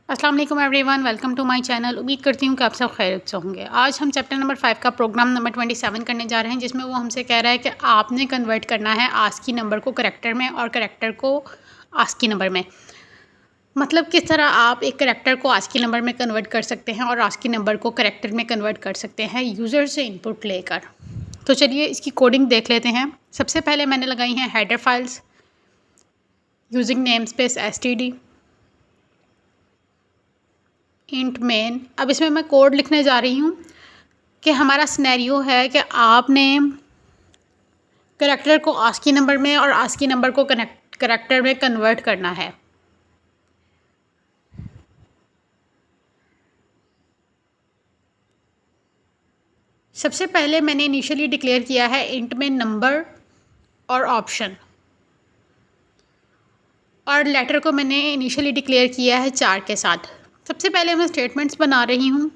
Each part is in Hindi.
अस्सलाम वालेकुम everyone, welcome to my channel. उम्मीद करती हूँ कि आप सब खैरियत से होंगे। आज हम चैप्टर नंबर 5 का प्रोग्राम नंबर 27 करने जा रहे हैं, जिसमें वो हमसे कह रहा है कि आपने कन्वर्ट करना है आस्की नंबर को करैक्टर में और करैक्टर को आस्की नंबर में। मतलब किस तरह आप एक करैक्टर को आस्की नंबर में कन्वर्ट कर सकते हैं और आस्की नंबर को करैक्टर में कन्वर्ट कर सकते हैं यूज़र से इनपुट लेकर। तो चलिए इसकी कोडिंग देख लेते हैं। सबसे पहले मैंने लगाई हैं header files using name space std int main. अब इसमें मैं कोड लिखने जा रही हूँ कि हमारा सिनेरियो है कि आपने करैक्टर को आस्की नंबर में और आस्की नंबर को करैक्टर में कन्वर्ट करना है। सबसे पहले मैंने इनिशियली डिक्लेयर किया है इंट में नंबर और ऑप्शन, और लेटर को मैंने इनिशियली डिक्लेयर किया है 4 के साथ। सबसे पहले मैं स्टेटमेंट्स बना रही हूँ।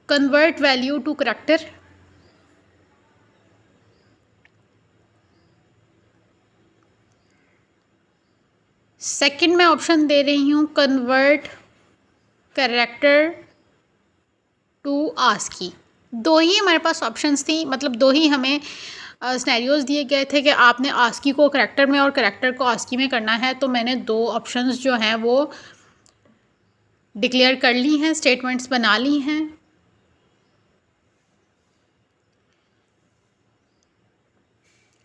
Convert value to character, second में ऑप्शन दे रही हूँ कन्वर्ट करैक्टर टू आस्की। दो ही हमारे पास ऑप्शंस थी, मतलब दो ही हमें सिनेरियोज दिए गए थे कि आपने आस्की को करैक्टर में और करैक्टर को आस्की में करना है। तो मैंने दो ऑप्शंस जो हैं वो डिक्लेयर कर ली हैं, स्टेटमेंट्स बना ली हैं।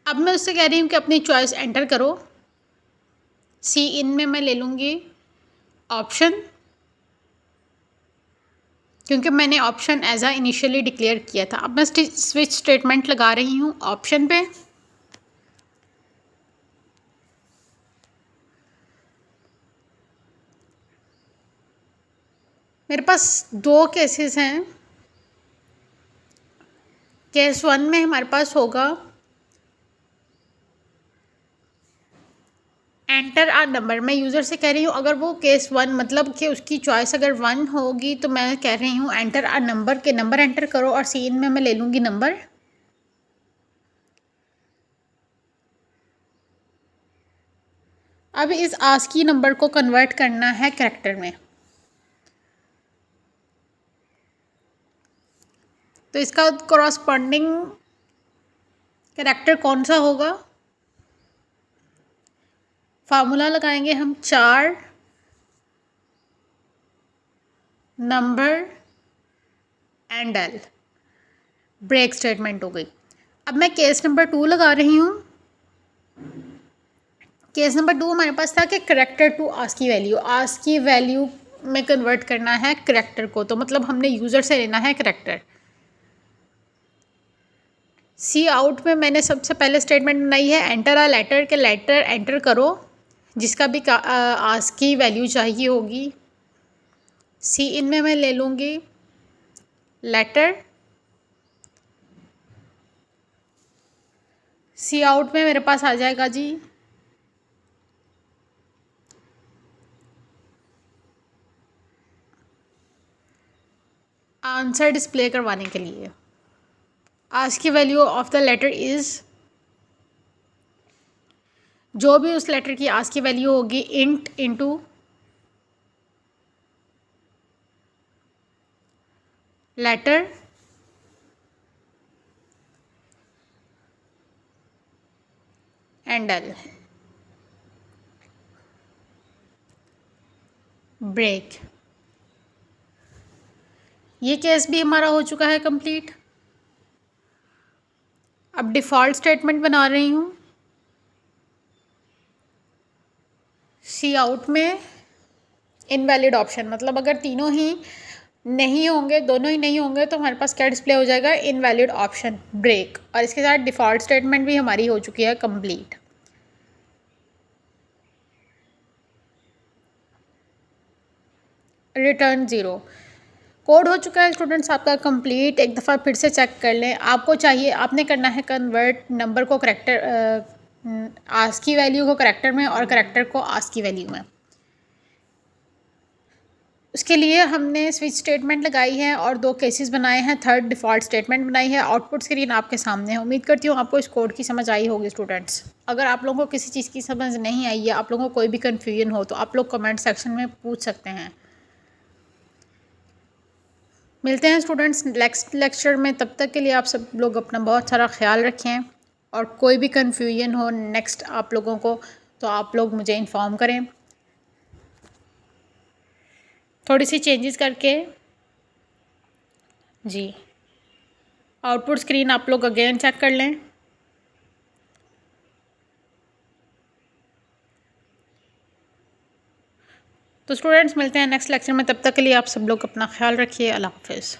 अब मैं उससे कह रही हूँ कि अपनी चॉइस एंटर करो। सी इन में मैं ले लूँगी ऑप्शन, क्योंकि मैंने ऑप्शन एज आ इनिशियली डिक्लेयर किया था। अब मैं स्विच स्टेटमेंट लगा रही हूँ ऑप्शन पे। मेरे पास दो केसेस हैं। केस 1 में हमारे पास होगा एंटर आ नंबर। मैं यूज़र से कह रही हूँ अगर वो केस 1 मतलब कि उसकी चॉइस अगर 1 होगी तो मैं कह रही हूँ एंटर आ नंबर के नंबर एंटर करो, और सीन में मैं ले लूँगी नंबर। अब इस आस्की नंबर को कन्वर्ट करना है करैक्टर में। तो इसका कॉरस्पॉन्डिंग करैक्टर कौन सा होगा? फार्मूला लगाएंगे हम 4 number end L. Break statement हो गई। अब मैं केस नंबर 2 लगा रही हूँ। केस नंबर 2 हमारे पास था कि character to ASCII value, ASCII value में कन्वर्ट करना है करैक्टर को। तो मतलब हमने यूज़र से लेना है करैक्टर। सी आउट में मैंने सबसे पहले स्टेटमेंट बनाई है एंटर आ लेटर के लेटर एंटर करो, जिसका भी आस्की वैल्यू चाहिए होगी। सी इन में मैं ले लूँगी लेटर। सी आउट में मेरे पास आ जाएगा जी आंसर डिस्प्ले करवाने के लिए। ASCII value of the letter is, जो भी उस लेटर की आस्की वैल्यू होगी, int into letter end L. Break. ये केस भी हमारा हो चुका है कंप्लीट। अब डिफ़ॉल्ट स्टेटमेंट बना रही हूँ। सी आउट में इनवैलिड ऑप्शन, मतलब अगर तीनों ही नहीं होंगे, दोनों ही नहीं होंगे, तो हमारे पास क्या डिस्प्ले हो जाएगा? Invalid option break. और इसके साथ डिफ़ॉल्ट स्टेटमेंट भी हमारी हो चुकी है कंप्लीट। रिटर्न 0। कोड हो चुका है स्टूडेंट्स आपका कंप्लीट। एक दफ़ा फिर से चेक कर लें। आपको चाहिए, आपने करना है कन्वर्ट नंबर को करैक्टर आस्की वैल्यू को करैक्टर में और करैक्टर को आस्की वैल्यू में। उसके लिए हमने स्विच स्टेटमेंट लगाई है और 2 केसेस बनाए हैं, थर्ड डिफ़ॉल्ट स्टेटमेंट बनाई है। आउटपुट स्क्रीन आपके सामने है। उम्मीद करती हूँ आपको इस कोड की समझ आई होगी स्टूडेंट्स। अगर आप लोगों को किसी चीज़ की समझ नहीं आई है, आप लोगों को कोई भी कन्फ्यूजन हो तो आप लोग कमेंट सेक्शन में पूछ सकते हैं। मिलते हैं स्टूडेंट्स नेक्स्ट लेक्चर में, तब तक के लिए आप सब लोग अपना बहुत सारा ख्याल रखें और कोई भी कन्फ्यूजन हो नेक्स्ट आप लोगों को तो आप लोग मुझे इन्फॉर्म करें थोड़ी सी चेंजेस करके। जी, आउटपुट स्क्रीन आप लोग अगेन चेक कर लें। तो स्टूडेंट्स मिलते हैं नेक्स्ट लेक्चर में, तब तक के लिए आप सब लोग अपना ख्याल रखिए। अल्लाह हाफ़िज़।